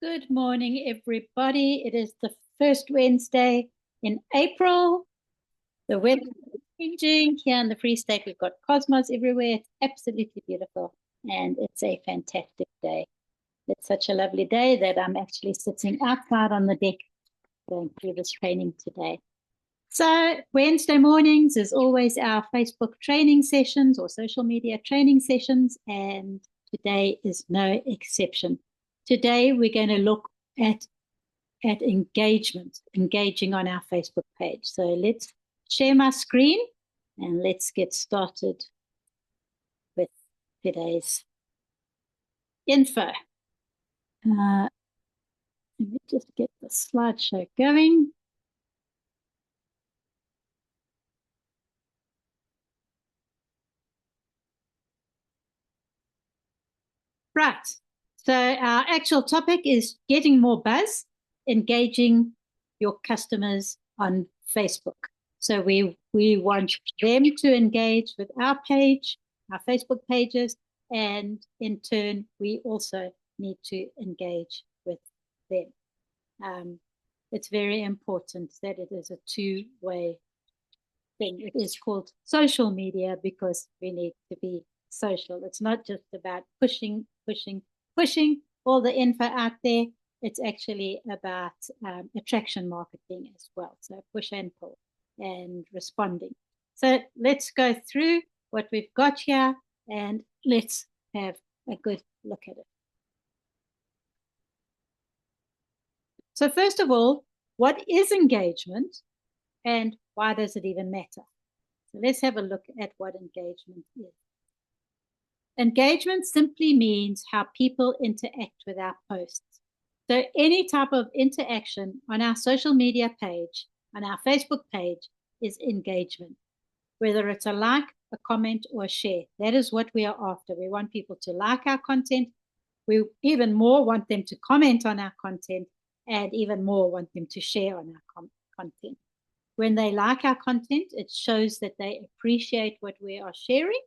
Good morning, everybody. It is the first Wednesday in April. The weather is changing. Here in the Free State, we've got cosmos everywhere. It's absolutely beautiful, and it's a fantastic day. It's such a lovely day that I'm actually sitting outside on the deck going through this training today. So Wednesday mornings is always our Facebook training sessions or social media training sessions, and today is no exception. Today we're going to look at engagement, engaging on our Facebook page. So let's share my screen and let's get started with today's info. Let me just get the slideshow going. Right. So our actual topic is getting more buzz, engaging your customers on Facebook. So we want them to engage with our page, our Facebook pages, and in turn, we also need to engage with them. It's very important that it is a two-way thing. It is called social media because we need to be social. It's not just about pushing all the info out there. It's actually about attraction marketing as well. So push and pull and responding. So let's go through what we've got here and let's have a good look at it. So first of all, what is engagement and why does it even matter? So let's have a look at what engagement is. Engagement simply means how people interact with our posts. So any type of interaction on our social media page, on our Facebook page, is engagement. Whether it's a like, a comment, or a share, that is what we are after. We want people to like our content. We even more want them to comment on our content, and even more want them to share on our content. When they like our content, it shows that they appreciate what we are sharing.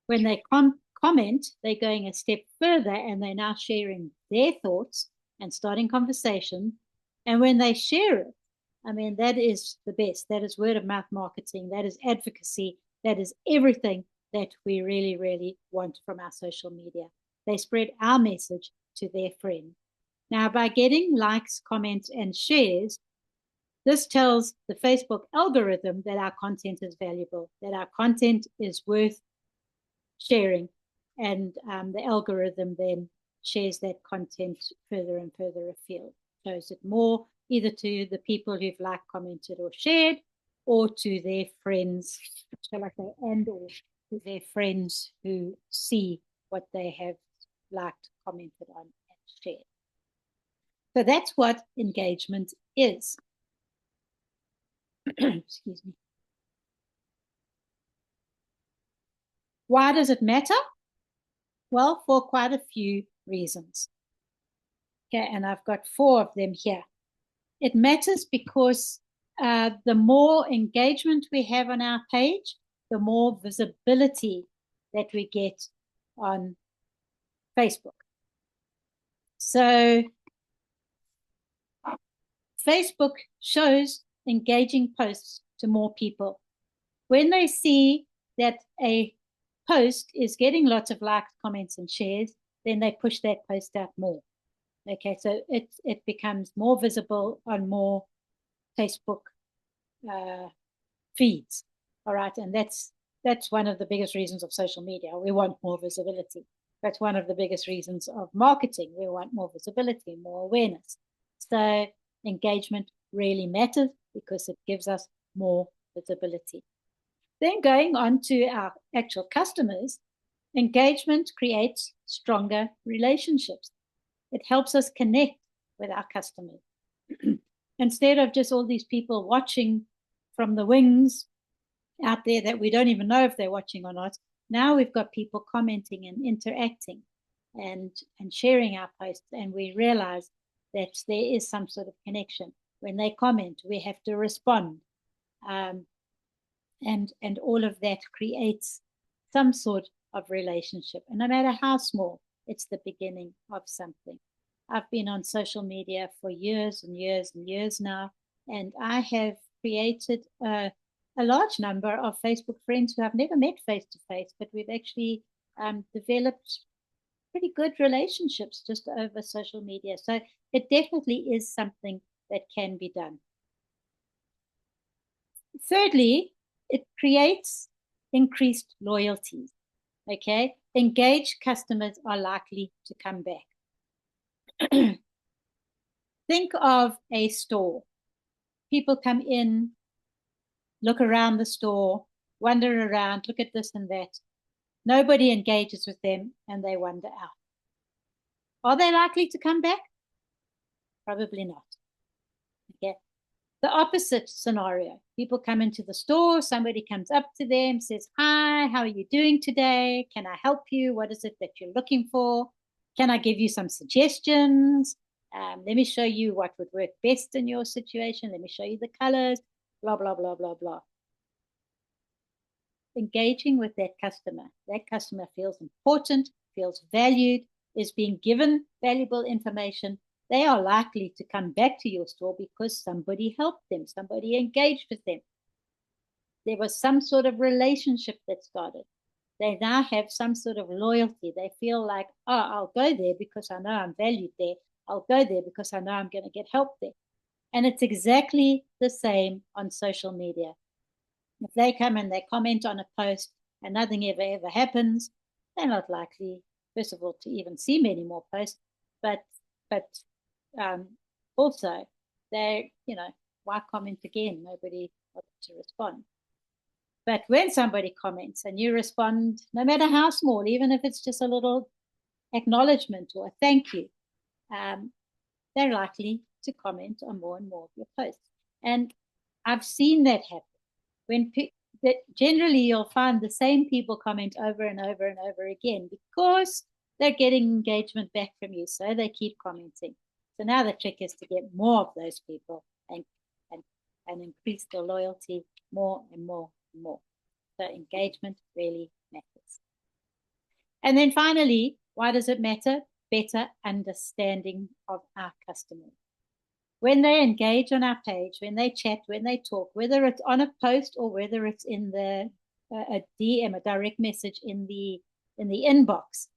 When they comment, they're going a step further and they're now sharing their thoughts and starting conversation. And when they share it, I mean, that is the best. That is word of mouth marketing. That is advocacy. That is everything that we really, really want from our social media. They spread our message to their friend. Now, by getting likes, comments, and shares, this tells the Facebook algorithm that our content is valuable, that our content is worth sharing, and the algorithm then shares that content further and further afield, shows it more either to the people who've liked, commented, or shared, or to their friends, shall I say, and or to their friends who see what they have liked, commented on, and shared. So that's what engagement is. Excuse me. Why does it matter? Well, for quite a few reasons. Okay, and I've got 4 of them here. It matters because the more engagement we have on our page, the more visibility that we get on Facebook. So Facebook shows engaging posts to more people. When they see that a post is getting lots of likes, comments, and shares, then they push that post out more. Okay, so it becomes more visible on more Facebook feeds. All right, and that's one of the biggest reasons of social media. We want more visibility. That's one of the biggest reasons of marketing. We want more visibility, more awareness. So engagement really matters because it gives us more visibility. Then going on to our actual customers, engagement creates stronger relationships. It helps us connect with our customers. Instead of just all these people watching from the wings out there that we don't even know if they're watching or not, now we've got people commenting and interacting and sharing our posts, and we realize that there is some sort of connection. When they comment, we have to respond. And all of that creates some sort of relationship. And no matter how small, it's the beginning of something. I've been on social media for years and years and years now, and I have created a large number of Facebook friends who I've never met face to face, but we've actually developed pretty good relationships just over social media. So it definitely is something that can be done. Thirdly, it creates increased loyalty. Okay, engaged customers are likely to come back. Think of a store. People come in, look around the store, wander around, look at this and that. Nobody engages with them and they wander out. Are they likely to come back? Probably not. Okay. The opposite scenario. People come into the store, somebody comes up to them, says, "Hi, how are you doing today? Can I help you? What is it that you're looking for? Can I give you some suggestions? Let me show you what would work best in your situation. Let me show you the colors, blah, blah, blah, blah, blah." Engaging with that customer feels important, feels valued, is being given valuable information. They are likely to come back to your store because somebody helped them, somebody engaged with them. There was some sort of relationship that started. They now have some sort of loyalty. They feel like, oh, I'll go there because I know I'm valued there. I'll go there because I know I'm going to get help there. And it's exactly the same on social media. If they come and they comment on a post and nothing ever happens, they're not likely, first of all, to even see many more posts, but also they, why comment again? Nobody wants to respond. But when somebody comments and you respond, no matter how small, even if it's just a little acknowledgement or a thank you, they're likely to comment on more and more of your posts. And I've seen that happen. When that generally you'll find the same people comment over and over and over again because they're getting engagement back from you, so they keep commenting. So now the trick is to get more of those people and increase their loyalty more and more and more. So engagement really matters. And then finally, why does it matter? Better understanding of our customers. When they engage on our page, when they chat, when they talk, whether it's on a post or whether it's in the a DM, a direct message in the inbox,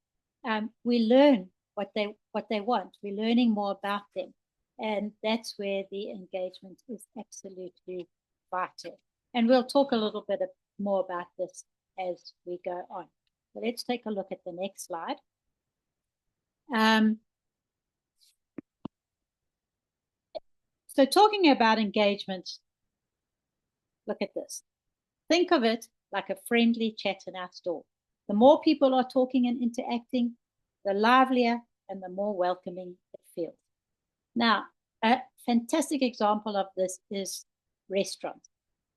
we learn what they want. We're learning more about them, and that's where the engagement is absolutely vital. And we'll talk a little bit more about this as we go on. So let's take a look at the next slide. So talking about engagement, look at this. Think of it like a friendly chat in our store. The more people are talking and interacting, the livelier and the more welcoming it feels. Now, a fantastic example of this is restaurants.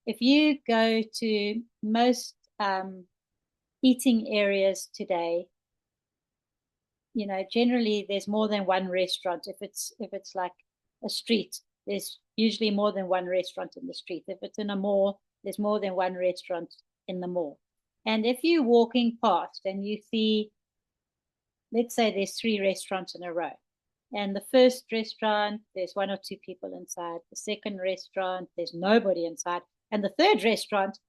If you go to most eating areas today, generally there's more than one restaurant. If it's like a street, there's usually more than one restaurant in the street. If it's in a mall, there's more than one restaurant in the mall. And if you're walking past and you see, let's say there's 3 restaurants in a row, and the first restaurant, there's 1 or 2 people inside. The second restaurant, there's nobody inside. And the third restaurant,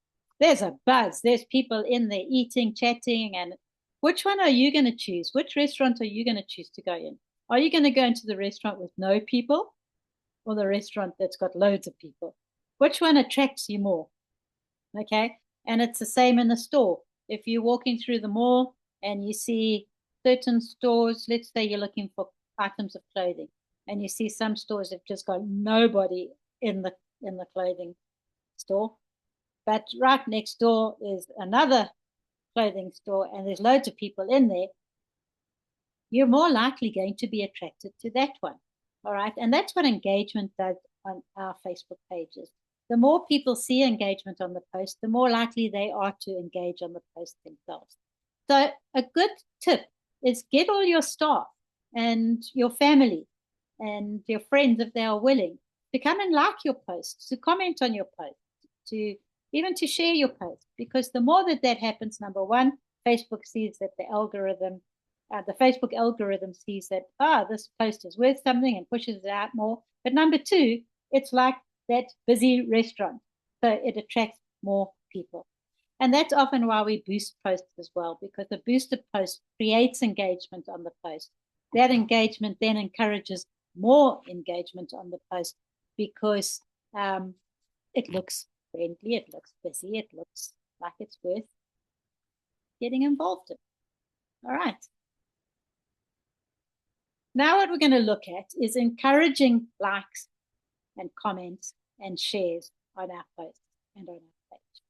there's a buzz. There's people in there eating, chatting. And which one are you going to choose? Which restaurant are you going to choose to go in? Are you going to go into the restaurant with no people or the restaurant that's got loads of people? Which one attracts you more? Okay. And it's the same in the store. If you're walking through the mall and you see certain stores, let's say you're looking for items of clothing, and you see some stores have just got nobody in the clothing store, but right next door is another clothing store and there's loads of people in there, you're more likely going to be attracted to that one. All right. And that's what engagement does on our Facebook pages. The more people see engagement on the post, the more likely they are to engage on the post themselves. So a good tip is get all your staff and your family and your friends, if they are willing, to come and like your posts, to comment on your post, to even to share your post. Because the more that happens, number one, Facebook sees that the algorithm the Facebook algorithm sees that, this post is worth something and pushes it out more. But number two, it's like that busy restaurant. So it attracts more people. And that's often why we boost posts as well, because the boosted post creates engagement on the post. That engagement then encourages more engagement on the post because it looks friendly, it looks busy, it looks like it's worth getting involved in. All right. Now what we're going to look at is encouraging likes and comments and shares on our posts and on our page.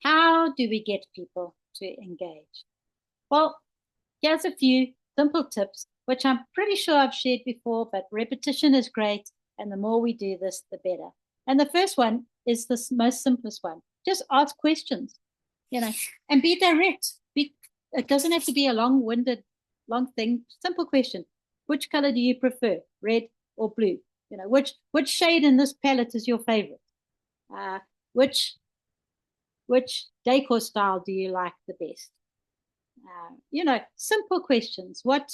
How do we get people to engage? Well, here's a few simple tips, which I'm pretty sure I've shared before, but repetition is great. And the more we do this, the better. And the first one is the most simplest one. Just ask questions, and be direct. It doesn't have to be a long-winded, long thing. Simple question. Which color do you prefer, red or blue? Which shade in this palette is your favorite? Which decor style do you like the best? Simple questions. What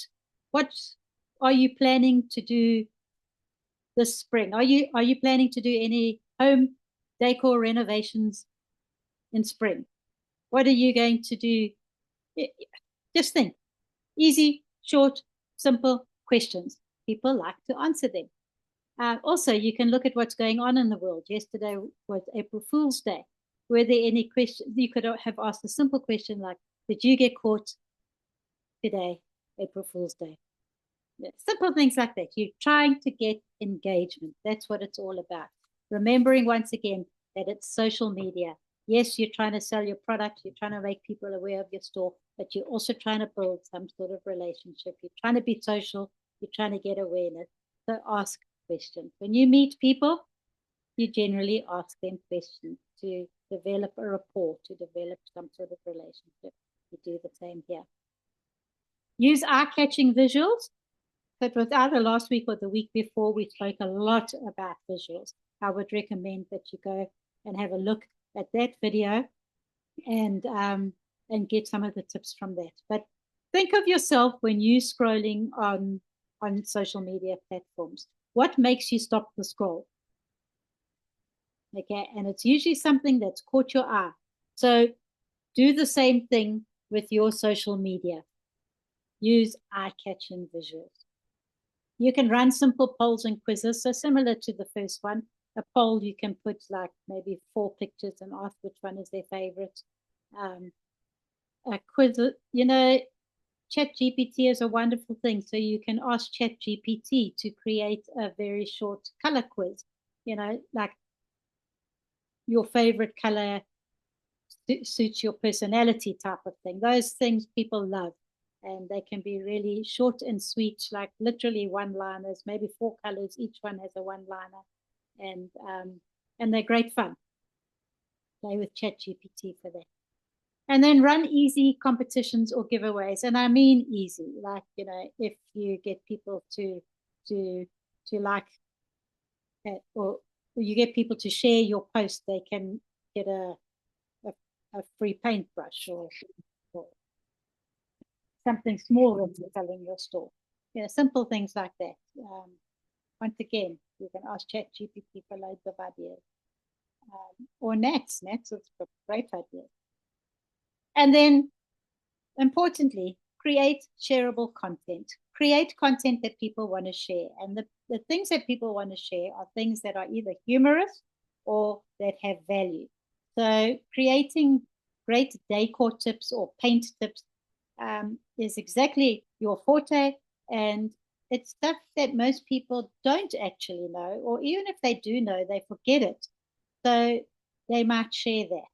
are you planning to do this spring? Are you planning to do any home decor renovations in spring? What are you going to do? Just think. Easy, short, simple questions. People like to answer them. Also, you can look at what's going on in the world. Yesterday was April Fool's Day. Were there any questions? You could have asked a simple question like, did you get caught today, April Fool's Day? Simple things like that. You're trying to get engagement. That's what it's all about. Remembering once again that it's social media. Yes, you're trying to sell your product. You're trying to make people aware of your store, but you're also trying to build some sort of relationship. You're trying to be social. You're trying to get awareness. So ask questions. When you meet people, you generally ask them questions to develop a rapport, to develop some sort of relationship. You do the same here. Use eye-catching visuals. But with either last week or the week before, we spoke a lot about visuals. I would recommend that you go and have a look at that video and get some of the tips from that. But think of yourself when you're scrolling on social media platforms. What makes you stop the scroll? Okay, and it's usually something that's caught your eye. So do the same thing with your social media. Use eye-catching visuals. You can run simple polls and quizzes. So similar to the first one, a poll you can put like maybe 4 pictures and ask which one is their favorite. A quiz, ChatGPT is a wonderful thing. So you can ask ChatGPT to create a very short color quiz, like your favorite color suits your personality type of thing. Those things people love. And they can be really short and sweet, like literally one-liners, maybe 4 colors. Each one has a one-liner. And they're great fun. Play with ChatGPT for that. And then run easy competitions or giveaways. And I mean easy, like, if you get people to like, or you get people to share your post, they can get a free paintbrush or something small that you sell in your store. Simple things like that. Once again, you can ask ChatGPT for loads of ideas. Or Nats. Nats is a great idea. And then, importantly, create shareable content. Create content that people want to share. And the things that people want to share are things that are either humorous or that have value. So creating great decor tips or paint tips is exactly your forte, and it's stuff that most people don't actually know, or even if they do know, they forget it. So they might share that,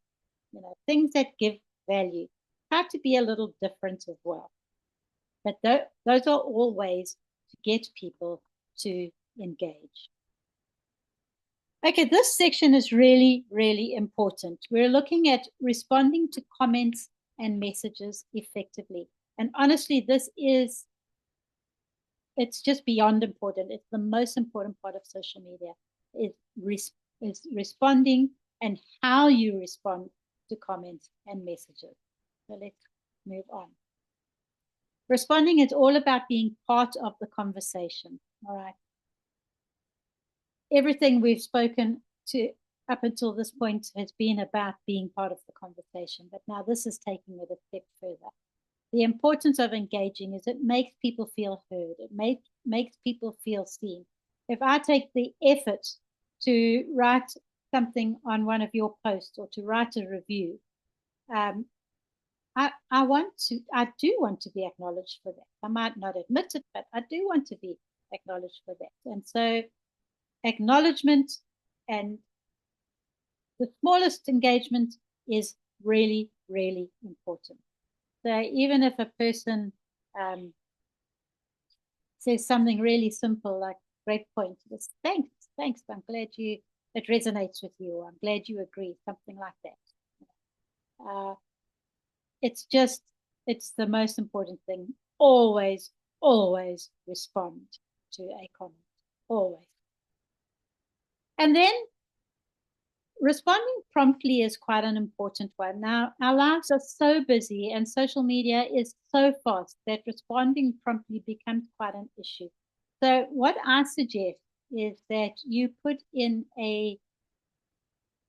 things that give value. Try to be a little different as well. But those are all ways to get people to engage. Okay, this section is really, really important. We're looking at responding to comments and messages effectively. And honestly, it's just beyond important. It's the most important part of social media, is responding and how you respond to comments and messages. So let's move on. Responding is all about being part of the conversation. All right. Everything we've spoken to up until this point has been about being part of the conversation, but now this is taking it a step further. The importance of engaging is it makes people feel heard. It makes people feel seen. If I take the effort to write something on one of your posts or to write a review, I do want to be acknowledged for that. I might not admit it, but I do want to be acknowledged for that. And so acknowledgement and the smallest engagement is really, really important. So even if a person says something really simple like great point, it's thanks, I'm glad it resonates with you, or I'm glad you agree, something like that. It's the most important thing. Always, always respond to a comment. Always. And then responding promptly is quite an important one. Now, our lives are so busy and social media is so fast that responding promptly becomes quite an issue. So what I suggest is that you put in a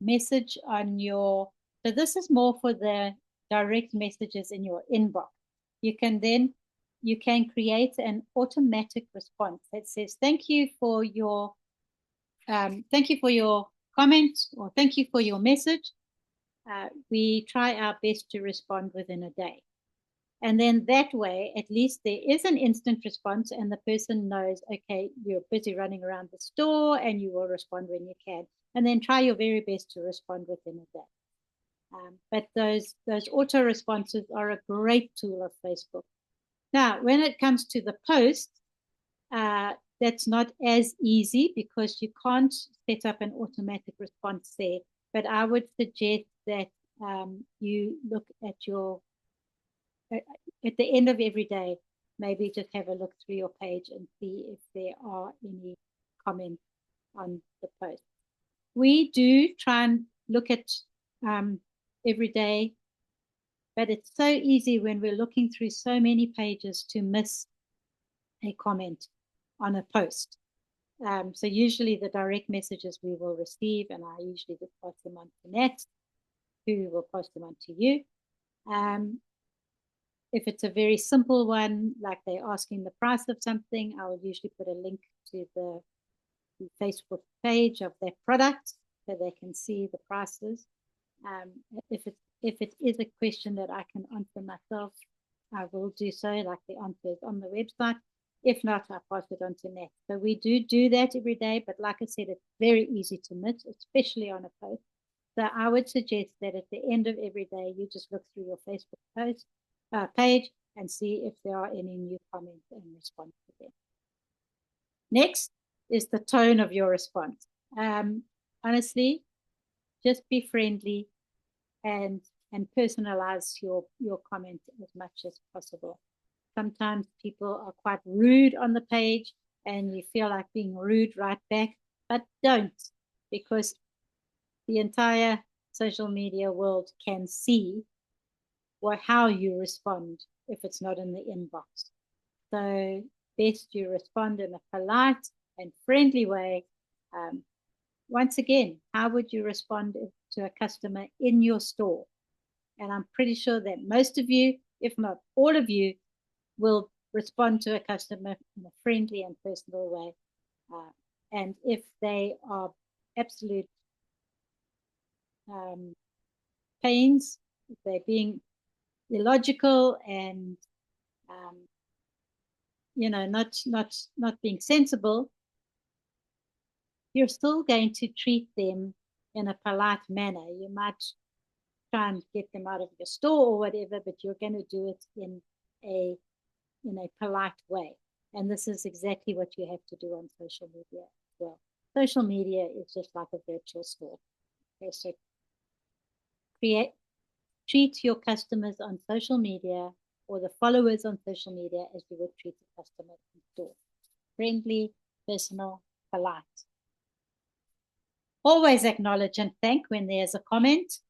message on your, so this is more for the direct messages in your inbox. You can create an automatic response that says, thank you for your comment, or thank you for your message. We try our best to respond within a day. And then that way, at least there is an instant response and the person knows, okay, you're busy running around the store and you will respond when you can. And then try your very best to respond within a day. But those auto responses are a great tool of Facebook. Now, when it comes to the post, that's not as easy because you can't set up an automatic response there. But I would suggest that you look at at the end of every day, maybe just have a look through your page and see if there are any comments on the post. We do try and look at every day, but it's so easy when we're looking through so many pages to miss a comment on a post. So usually the direct messages we will receive, and I usually just pass them on to Nat, who will pass them on to you. If it's a very simple one, like they're asking the price of something, I will usually put a link to the Facebook page of that product so they can see the prices. If it is a question that I can answer myself, I will do so, like the answer is on the website. If not, I pass it on to Nat. So we do that every day, but like I said, it's very easy to miss, especially on a post. So I would suggest that at the end of every day, you just look through your Facebook post page and see if there are any new comments and respond to them. Next is the tone of your response. Honestly, just be friendly and personalize your comment as much as possible. Sometimes people are quite rude on the page and you feel like being rude right back, but don't, because the entire social media world can see how you respond if it's not in the inbox. So best you respond in a polite and friendly way. Once again, how would you respond to a customer in your store? And I'm pretty sure that most of you, if not all of you, will respond to a customer in a friendly and personal way. And if they are absolute pains, if they're being illogical and not being sensible, you're still going to treat them in a polite manner. You might try and get them out of your store or whatever, but you're going to do it in a polite way. And this is exactly what you have to do on social media as well. Social media is just like a virtual store. Okay, so treat your customers on social media or the followers on social media as you would treat a customer in store. Friendly, personal, polite. Always acknowledge and thank when there's a comment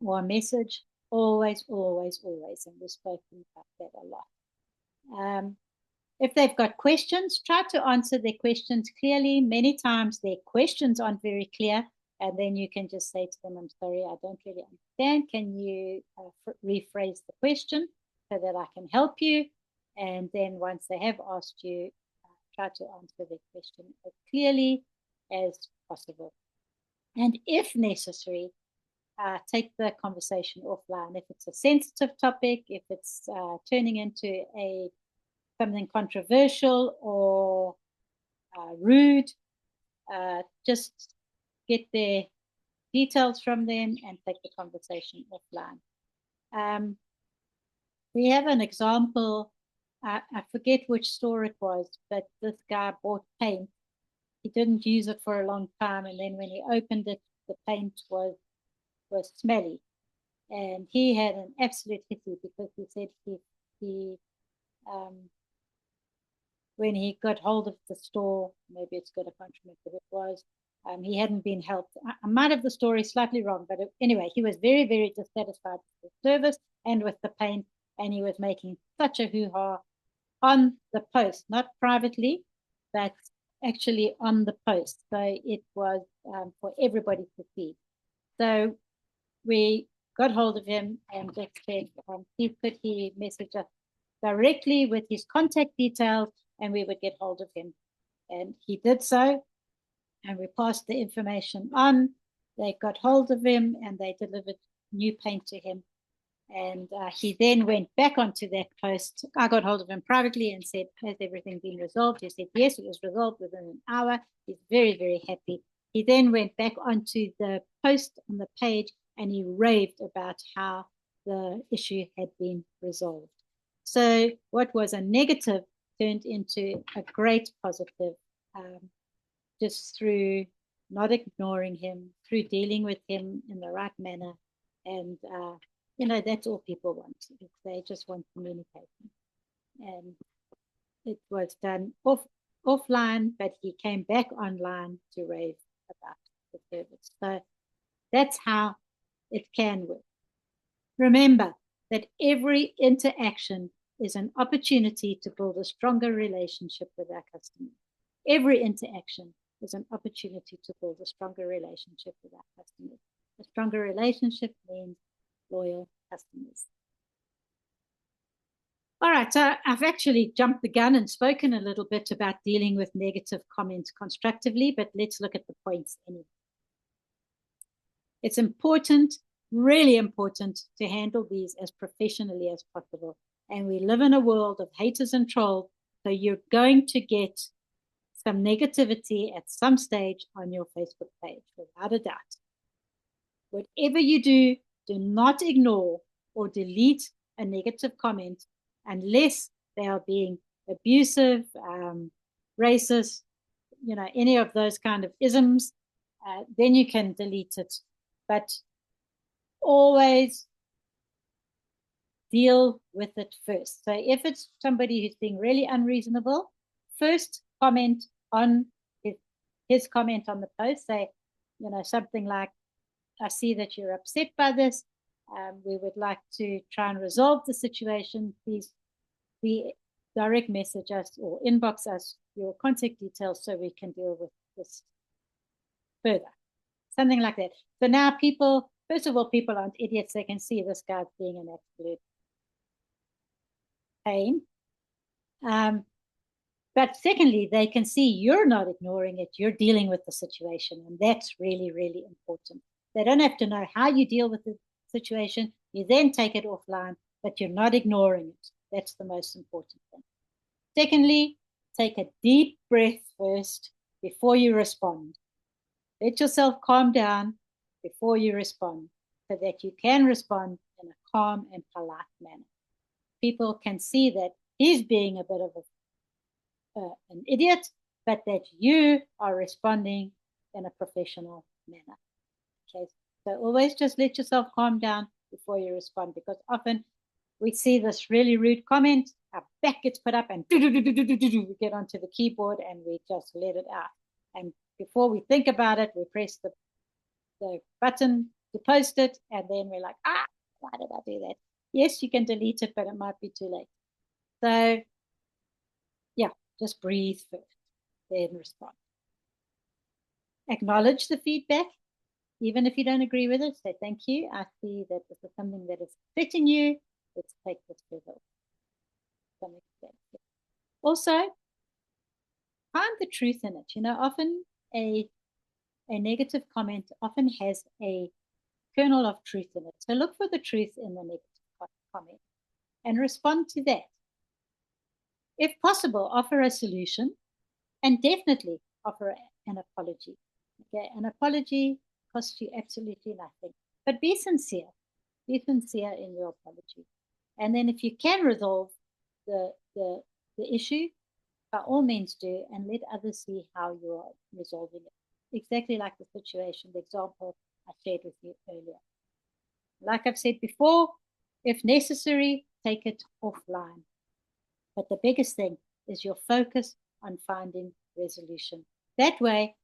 or a message. Always, always, always. And we've spoken about that a lot. If they've got questions, try to answer their questions clearly. Many times their questions aren't very clear, and then you can just say to them, I'm sorry, I don't really understand. Can you rephrase the question so that I can help you? And then once they have asked you, try to answer their question as clearly as possible. And if necessary, take the conversation offline. If it's a sensitive topic, if it's turning into something controversial or rude, just get their details from them and take the conversation offline. We have an example. I forget which store it was, but this guy bought paint. He didn't use it for a long time, and then when he opened it, the paint was smelly. And he had an absolute hissy because he said he when he got hold of the store, maybe it's good, I can't remember what it was, he hadn't been helped. I might have the story slightly wrong, but anyway, he was very, very dissatisfied with the service and with the paint, and he was making such a hoo-ha on the post, not privately, but actually on the post. So it was for everybody to see. So we got hold of him and just said, could he message us directly with his contact details, and we would get hold of him. And he did so, and we passed the information on. They got hold of him, and they delivered new paint to him. And he then went back onto that post. I got hold of him privately and said, has everything been resolved? He said, yes, it was resolved within an hour. He's very, very happy. He then went back onto the post on the page, and he raved about how the issue had been resolved. So what was a negative turned into a great positive, just through not ignoring him, through dealing with him in the right manner. And, that's all people want. They just want communication. And it was done offline, but he came back online to rave about the service. So that's how it can work. Remember that every interaction is an opportunity to build a stronger relationship with our customers. Every interaction is an opportunity to build a stronger relationship with our customers. A stronger relationship means loyal customers. All right, so I've actually jumped the gun and spoken a little bit about dealing with negative comments constructively, but let's look at the points anyway. It's important, really important, to handle these as professionally as possible. And we live in a world of haters and trolls, so you're going to get some negativity at some stage on your Facebook page, without a doubt. Whatever you do not ignore or delete a negative comment unless they are being abusive, racist, any of those kind of isms. Then you can delete it. But always deal with it first. So if it's somebody who's being really unreasonable, first comment on his comment on the post. Say, something like, I see that you're upset by this. We would like to try and resolve the situation. Please direct message us or inbox us your contact details so we can deal with this further. Something like that. So now people, first of all, people aren't idiots. They can see this guy being an absolute pain. But secondly, they can see you're not ignoring it. You're dealing with the situation. And that's really, really important. They don't have to know how you deal with the situation. You then take it offline, but you're not ignoring it. That's the most important thing. Secondly, take a deep breath first before you respond. Let yourself calm down before you respond so that you can respond in a calm and polite manner. People can see that he's being a bit of an idiot, but that you are responding in a professional manner. Okay, so always just let yourself calm down before you respond, because often we see this really rude comment, our back gets put up, and we get onto the keyboard and we just let it out. And before we think about it, we press the button to post it, and then we're like, why did I do that? Yes, you can delete it, but it might be too late. So Just breathe first, then respond. Acknowledge the feedback, even if you don't agree with it. Say, thank you. I see that this is something that is affecting you. Let's take this further. Also, find the truth in it. Often a negative comment often has a kernel of truth in it. So look for the truth in the negative comment and respond to that. If possible, offer a solution and definitely offer an apology. Okay, an apology costs you absolutely nothing, but be sincere. Be sincere in your apology. And then if you can resolve the issue, by all means do, and let others see how you are resolving it. Exactly like the situation, the example I shared with you earlier. Like I've said before, if necessary, take it offline. But the biggest thing is your focus on finding resolution. That way,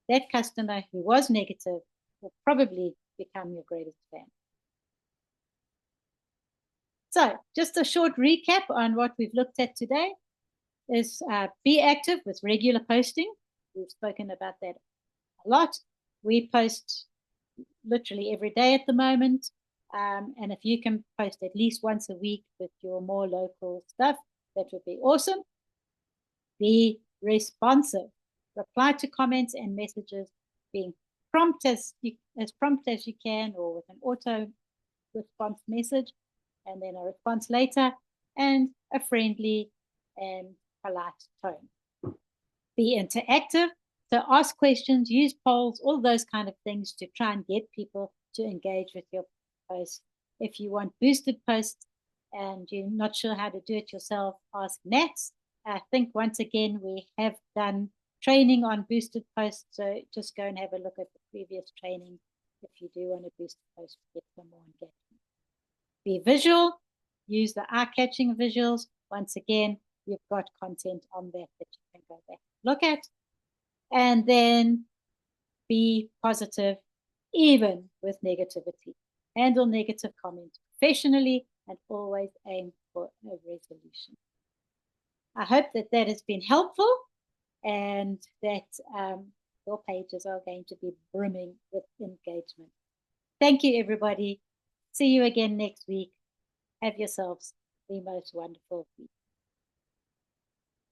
that customer who was negative will probably become your greatest fan. So, just a short recap on what we've looked at today is be active with regular posting. We've spoken about that a lot. We post literally every day at the moment. And if you can post at least once a week with your more local stuff, that would be awesome. Be responsive. Reply to comments and messages, being as prompt as you can, or with an auto response message, and then a response later, and a friendly and polite tone. Be interactive. So ask questions, use polls, all those kind of things to try and get people to engage with your post. If you want boosted posts and you're not sure how to do it yourself, ask Nats. I think once again we have done training on boosted posts, so just go and have a look at the previous training if you do want a boosted post to get some more engagement. Be visual, use the eye-catching visuals. Once again, you've got content on that you can go back and look at. And then be positive, even with negativity. Handle negative comments professionally and always aim for a resolution. I hope that that has been helpful and that your pages are going to be brimming with engagement. Thank you, everybody. See you again next week. Have yourselves the most wonderful week.